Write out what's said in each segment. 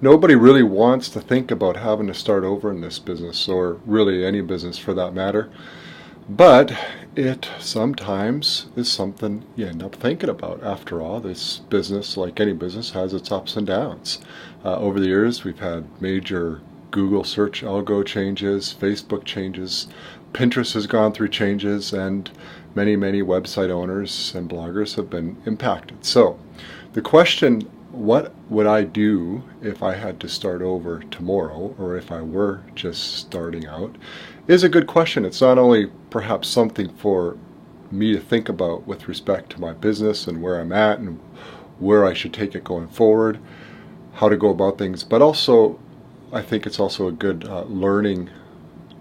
nobody really wants to think about having to start over in this business, or really any business for that matter. But it sometimes is something you end up thinking about. After all, this business, like any business, has its ups and downs. Over the years, we've had major Google search algo changes, Facebook changes, Pinterest has gone through changes, and many, many website owners and bloggers have been impacted. So the question, what would I do if I had to start over tomorrow, or if I were just starting out, is a good question. It's not only perhaps something for me to think about with respect to my business and where I'm at and where I should take it going forward, how to go about things, but also I think it's also a good learning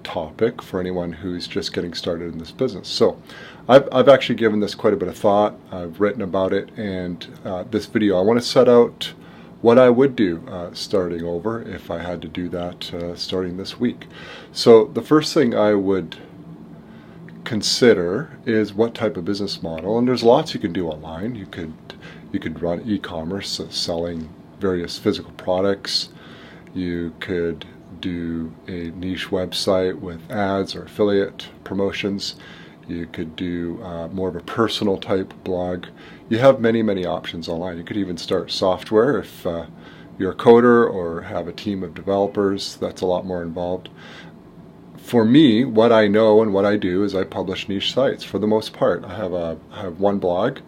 topic for anyone who's just getting started in this business. So I've actually given this quite a bit of thought. I've written about it, and this video I want to set out what I would do starting over if I had to do that starting this week. So the first thing I would consider is what type of business model, and there's lots you can do online. You could run e-commerce, selling various physical products. You could do a niche website with ads or affiliate promotions. You could do more of a personal type blog. You have many, many options online. You could even start software if you're a coder or have a team of developers. That's a lot more involved. For me, what I know and what I do is I publish niche sites for the most part. I have one blog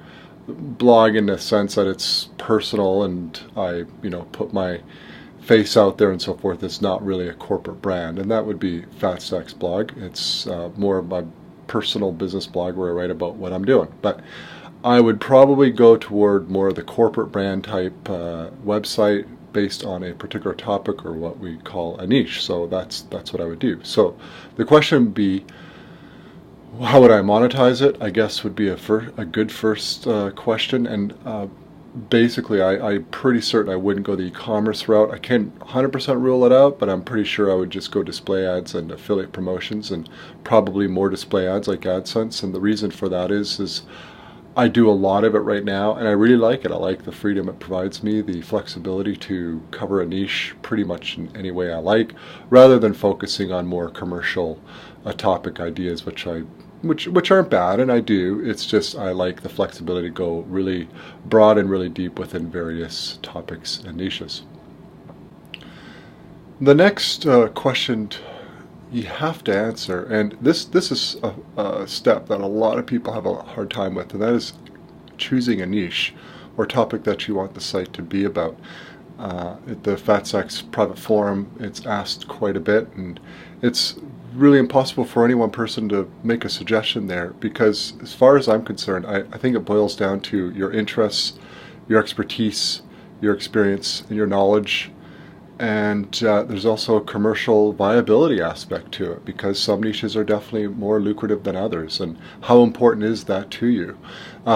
in the sense that it's personal, and I put my face out there and so forth. It's not really a corporate brand, and that would be Fat Stacks blog. It's more of my personal business blog where I write about what I'm doing. But I would probably go toward more of the corporate brand type website based on a particular topic, or what we call a niche. So that's what I would do. So the question would be, how would I monetize it? I guess would be a good first question. And basically, I'm pretty certain I wouldn't go the e-commerce route. I can't 100% rule it out, but I'm pretty sure I would just go display ads and affiliate promotions, and probably more display ads like AdSense. And the reason for that is I do a lot of it right now, and I really like it. I like the freedom it provides me, the flexibility to cover a niche pretty much in any way I like, rather than focusing on more commercial topic ideas, which aren't bad, and I do. It's just I like the flexibility to go really broad and really deep within various topics and niches. The next question you have to answer, and this is a step that a lot of people have a hard time with, and that is choosing a niche or topic that you want the site to be about. At the Fat Stacks private forum, it's asked quite a bit, and it's really impossible for any one person to make a suggestion there, because as far as I'm concerned, I think it boils down to your interests, your expertise, your experience, and your knowledge. And there's also a commercial viability aspect to it, because some niches are definitely more lucrative than others. And how important is that to you?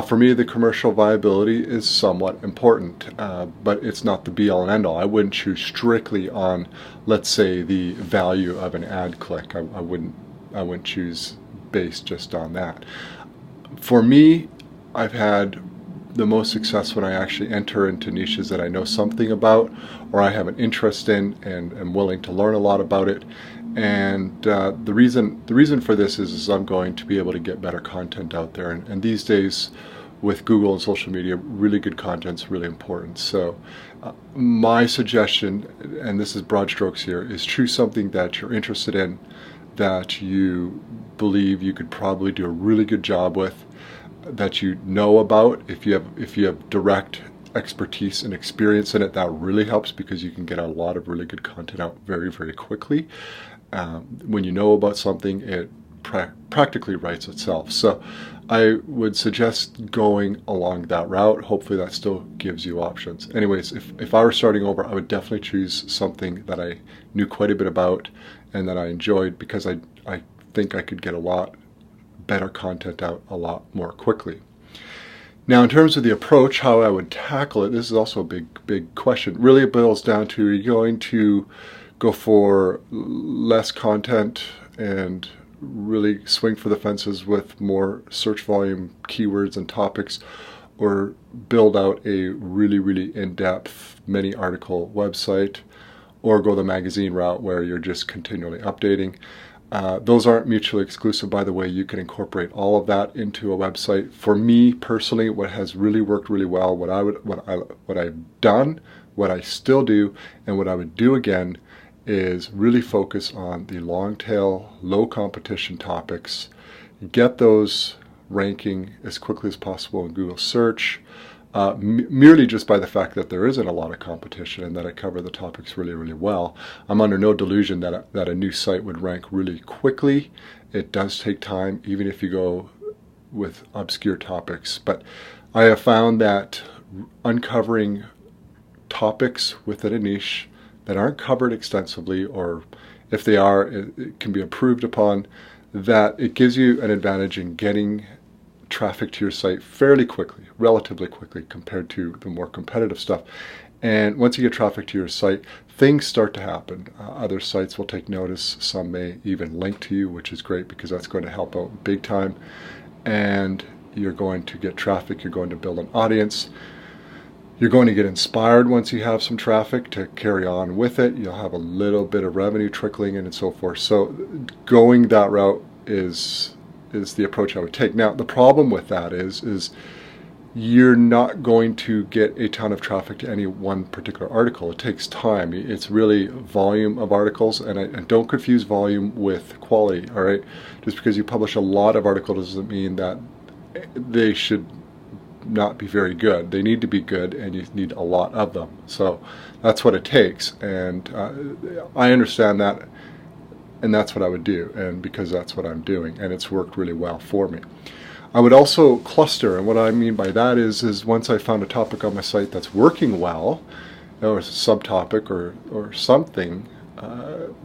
For me, the commercial viability is somewhat important, but it's not the be-all and end-all. I wouldn't choose strictly on, let's say, the value of an ad click. I wouldn't choose based just on that. For me, I've had the most success when I actually enter into niches that I know something about, or I have an interest in and am willing to learn a lot about it. And the reason for this is I'm going to be able to get better content out there. And these days, with Google and social media, really good content is really important. So my suggestion, and this is broad strokes here, is choose something that you're interested in, that you believe you could probably do a really good job with, that you know about. If you have direct expertise and experience in it, that really helps, because you can get a lot of really good content out very, very quickly. When you know about something, it practically writes itself. So I would suggest going along that route. Hopefully that still gives you options. Anyways, if I were starting over, I would definitely choose something that I knew quite a bit about and that I enjoyed, because I think I could get a lot better content out a lot more quickly. Now, in terms of the approach, how I would tackle it, this is also a big question. Really, it boils down to, are you going to go for less content and really swing for the fences with more search volume, keywords, and topics, or build out a really, really in-depth many article website, or go the magazine route where you're just continually updating. Those aren't mutually exclusive, by the way. You can incorporate all of that into a website. For me personally, what has really worked really well, what I've done, what I still do, and what I would do again is really focus on the long tail, low competition topics. Get those ranking as quickly as possible in Google search. Merely just by the fact that there isn't a lot of competition and that I cover the topics really, really well. I'm under no delusion that a new site would rank really quickly. It does take time, even if you go with obscure topics. But I have found that uncovering topics within a niche that aren't covered extensively, or if they are, it can be improved upon, that it gives you an advantage in getting traffic to your site fairly quickly, relatively quickly compared to the more competitive stuff. And once you get traffic to your site, things start to happen. Other sites will take notice. Some may even link to you, which is great because that's going to help out big time. And you're going to get traffic. You're going to build an audience. You're going to get inspired once you have some traffic to carry on with it. You'll have a little bit of revenue trickling in and so forth. So going that route is the approach I would take. Now, the problem with that is you're not going to get a ton of traffic to any one particular article. It takes time. It's really volume of articles, and don't confuse volume with quality, all right? Just because you publish a lot of articles doesn't mean that they should not be very good. They need to be good, and you need a lot of them. So that's what it takes, and I understand that. And that's what I would do, and because that's what I'm doing, and it's worked really well for me. I would also cluster, and what I mean by that is once I found a topic on my site that's working well, or a subtopic or something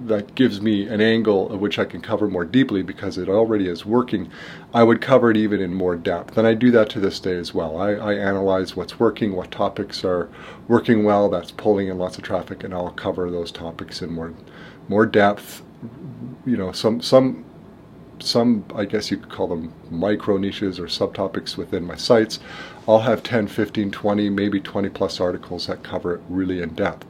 that gives me an angle of which I can cover more deeply because it already is working, I would cover it even in more depth. And I do that to this day as well. I analyze what's working, what topics are working well, that's pulling in lots of traffic, and I'll cover those topics in more depth. You know, some I guess you could call them micro niches or subtopics within my sites. I'll have 10, 15, 20, maybe 20 plus articles that cover it really in depth.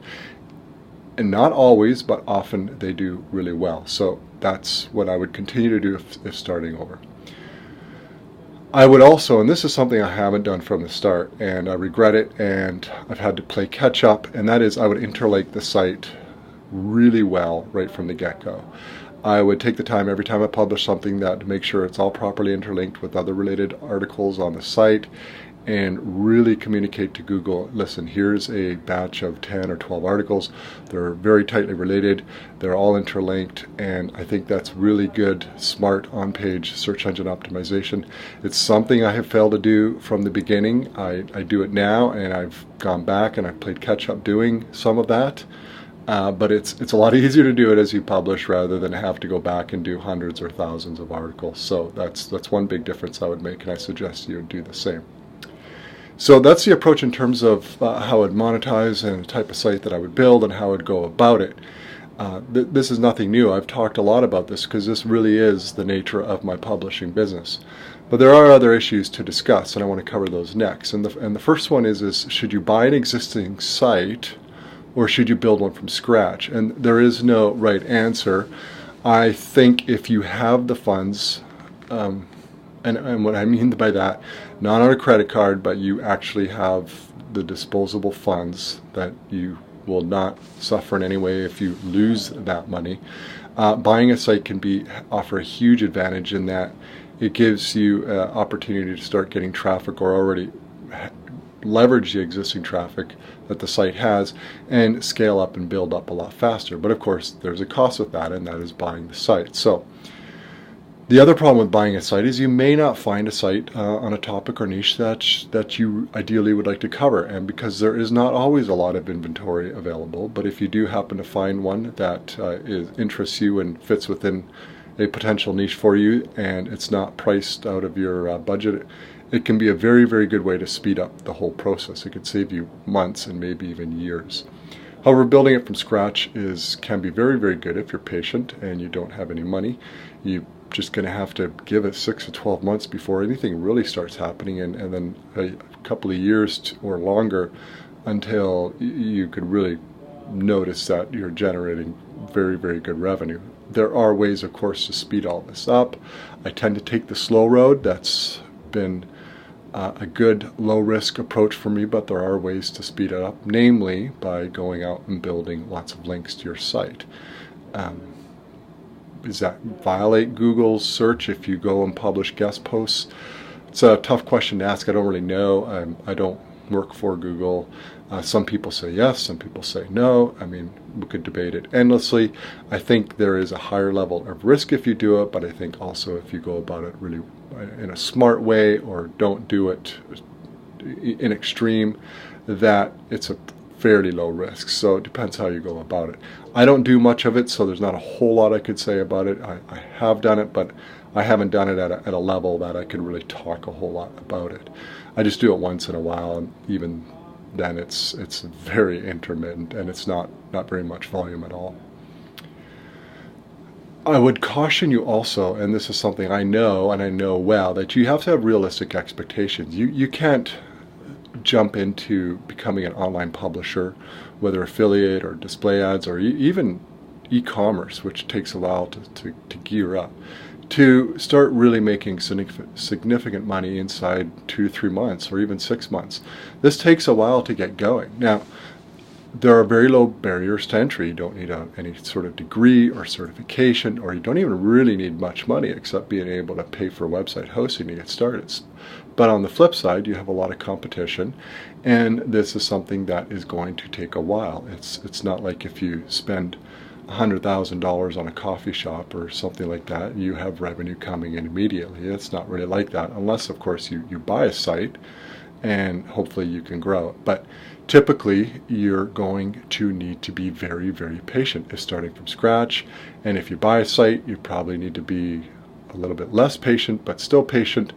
And not always, but often they do really well. So that's what I would continue to do if starting over. I would also, and this is something I haven't done from the start, and I regret it, and I've had to play catch up, and that is I would interlink the site really well right from the get-go. I would take the time every time I publish something to make sure it's all properly interlinked with other related articles on the site, and really communicate to Google, listen, here's a batch of 10 or 12 articles. They're very tightly related. They're all interlinked, and I think that's really good, smart on-page search engine optimization. It's something I have failed to do from the beginning. I do it now, and I've gone back and I've played catch up doing some of that. But it's a lot easier to do it as you publish rather than have to go back and do hundreds or thousands of articles. So that's one big difference I would make, and I suggest you do the same. So that's the approach in terms of how I would monetize and the type of site that I would build and how I would go about it. This is nothing new. I've talked a lot about this because this really is the nature of my publishing business. But there are other issues to discuss, and I want to cover those next. And the first one is should you buy an existing site or should you build one from scratch? And there is no right answer. I think if you have the funds, and what I mean by that, not on a credit card, but you actually have the disposable funds that you will not suffer in any way if you lose that money. Buying a site can offer a huge advantage in that it gives you an opportunity to start getting traffic or already leverage the existing traffic that the site has and scale up and build up a lot faster. But of course, there's a cost with that, and that is buying the site. So the other problem with buying a site is you may not find a site on a topic or niche that you ideally would like to cover, and because there is not always a lot of inventory available, but if you do happen to find one that interests you and fits within a potential niche for you and it's not priced out of your budget, it can be a very, very good way to speed up the whole process. It could save you months and maybe even years. However, building it from scratch can be very, very good if you're patient and you don't have any money. You're just going to have to give it 6 to 12 months before anything really starts happening, and then a couple of years or longer until you could really notice that you're generating very, very good revenue. There are ways, of course, to speed all this up. I tend to take the slow road. That's been a good low-risk approach for me, but there are ways to speed it up, namely by going out and building lots of links to your site. Does that violate Google's search if you go and publish guest posts? It's a tough question to ask. I don't really know. I don't work for Google. Some people say yes, some people say no. I mean, we could debate it endlessly. I think there is a higher level of risk if you do it, but I think also if you go about it really in a smart way or don't do it in extreme, that it's a fairly low risk. So it depends how you go about it. I don't do much of it, so there's not a whole lot I could say about it. I have done it, but I haven't done it at a level that I could really talk a whole lot about it. I just do it once in a while, and even then it's very intermittent, and it's not very much volume at all. I would caution you also, and this is something I know, and I know well, that you have to have realistic expectations. You can't jump into becoming an online publisher, whether affiliate or display ads or even e-commerce, which takes a while to gear up, to start really making significant money inside 2 to 3 months or even 6 months. This takes a while to get going. Now, there are very low barriers to entry. You don't need any sort of degree or certification, or you don't even really need much money except being able to pay for website hosting to get started. But on the flip side, you have a lot of competition, and this is something that is going to take a while. It's not like if you spend $100,000 on a coffee shop or something like that, you have revenue coming in immediately. It's not really like that, unless of course you buy a site and hopefully you can grow it. But typically you're going to need to be very, very patient if starting from scratch. And if you buy a site, you probably need to be a little bit less patient, but still patient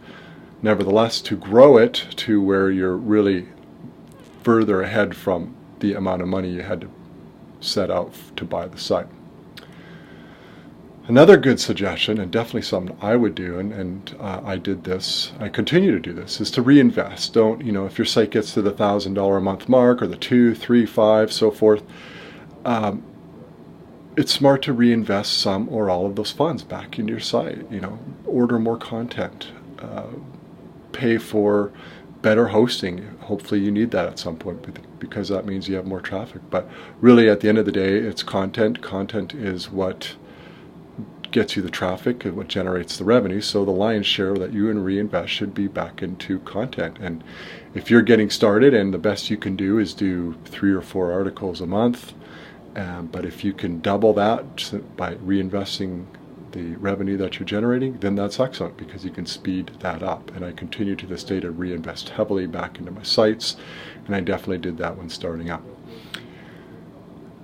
nevertheless, to grow it to where you're really further ahead from the amount of money you had to set out to buy the site. Another good suggestion, and definitely something I would do, and I did this, I continue to do this, is to reinvest. Don't, if your site gets to the $1,000 a month mark or the 2, 3, 5, so forth, it's smart to reinvest some or all of those funds back into your site. Order more content, pay for better hosting. Hopefully you need that at some point because that means you have more traffic. But really at the end of the day, it's content. Content is what gets you the traffic and what generates the revenue. So the lion's share that you reinvest should be back into content. And if you're getting started and the best you can do is do 3 or 4 articles a month, but if you can double that by reinvesting the revenue that you're generating, then that's excellent because you can speed that up. And I continue to this day to reinvest heavily back into my sites, and I definitely did that when starting up.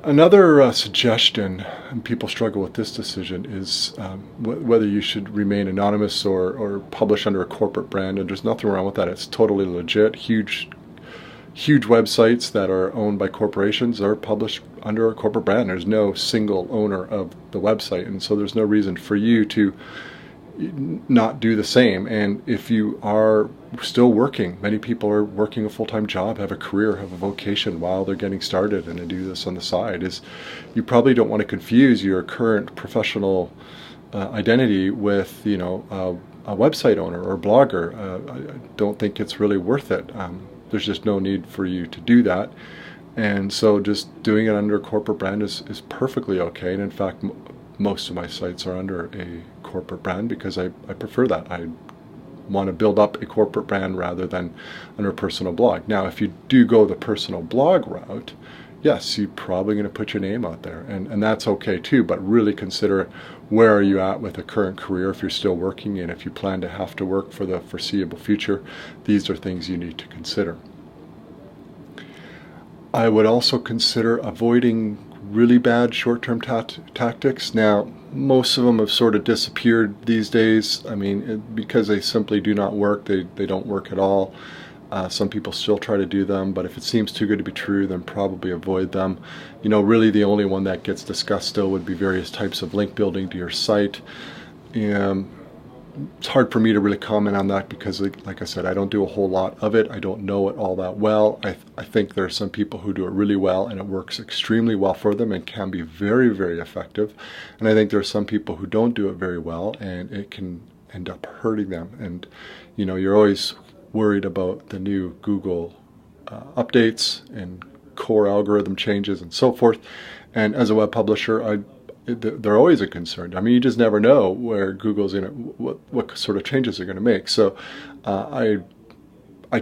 Another suggestion, and people struggle with this decision, is whether you should remain anonymous or publish under a corporate brand. And there's nothing wrong with that. It's totally legit. Huge websites that are owned by corporations are published under a corporate brand. There's no single owner of the website, and so there's no reason for you to not do the same. And if you are still working, many people are working a full-time job, have a career, have a vocation while they're getting started, and they do this on the side, is you probably don't want to confuse your current professional identity with a website owner or blogger. I don't think it's really worth it. There's just no need for you to do that. And so just doing it under a corporate brand is perfectly okay. And in fact, most of my sites are under a corporate brand because I prefer that. I want to build up a corporate brand rather than under a personal blog. Now, if you do go the personal blog route, yes, you're probably going to put your name out there, and that's okay too, but really consider where are you at with a current career if you're still working, and if you plan to have to work for the foreseeable future, these are things you need to consider. I would also consider avoiding really bad short-term tactics. Now, most of them have sort of disappeared these days. I mean, because they simply do not work, they don't work at all. Some people still try to do them, but if it seems too good to be true, then probably avoid them. Really the only one that gets discussed still would be various types of link building to your site. it's hard for me to really comment on that because, like I said, I don't do a whole lot of it. I don't know it all that well. I think there are some people who do it really well and it works extremely well for them and can be very, very effective. And I think there are some people who don't do it very well and it can end up hurting them. And, you know, you're always worried about the new Google updates and core algorithm changes and so forth. And as a web publisher, they're always a concern. I mean, you just never know where Google's in it, what sort of changes they're going to make. So I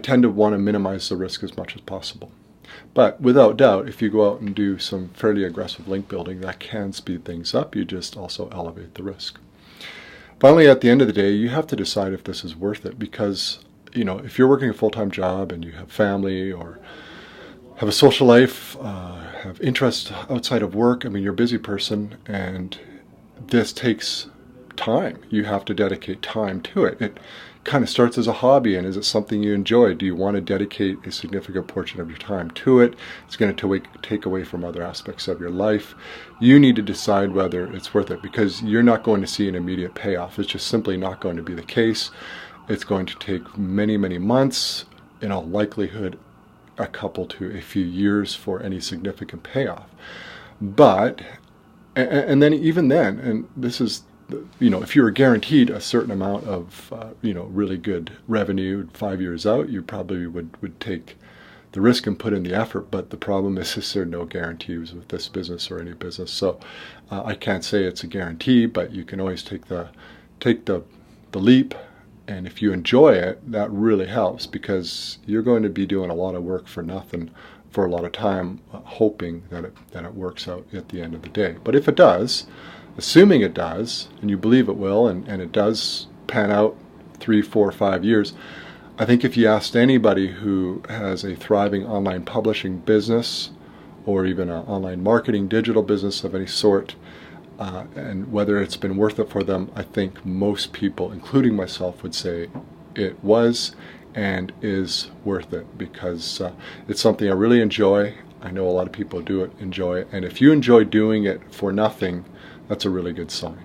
tend to want to minimize the risk as much as possible. But without doubt, if you go out and do some fairly aggressive link building, that can speed things up. You just also elevate the risk. Finally, at the end of the day, you have to decide if this is worth it, because, you know, if you're working a full-time job and you have family or have a social life, have interests outside of work, I mean, you're a busy person, and this takes time. You have to dedicate time to it. It kind of starts as a hobby, and is it something you enjoy? Do you want to dedicate a significant portion of your time to it? It's going to take away from other aspects of your life. You need to decide whether it's worth it, because you're not going to see an immediate payoff. It's just simply not going to be the case. It's going to take many, many months, in all likelihood a couple to a few years for any significant payoff. But, and then even then, and this is, you know, if you were guaranteed a certain amount of, you know, really good revenue 5 years out, you probably would take the risk and put in the effort. But the problem is there are no guarantees with this business or any business. So I can't say it's a guarantee, but you can always take the leap. And if you enjoy it, that really helps, because you're going to be doing a lot of work for nothing for a lot of time, hoping that it works out at the end of the day. But if it does, assuming it does, and you believe it will, and it does pan out 3, 4, 5 years, I think if you asked anybody who has a thriving online publishing business or even an online marketing digital business of any sort, and whether it's been worth it for them, I think most people, including myself, would say it was and is worth it, because it's something I really enjoy. I know a lot of people do enjoy it, and if you enjoy doing it for nothing, that's a really good sign.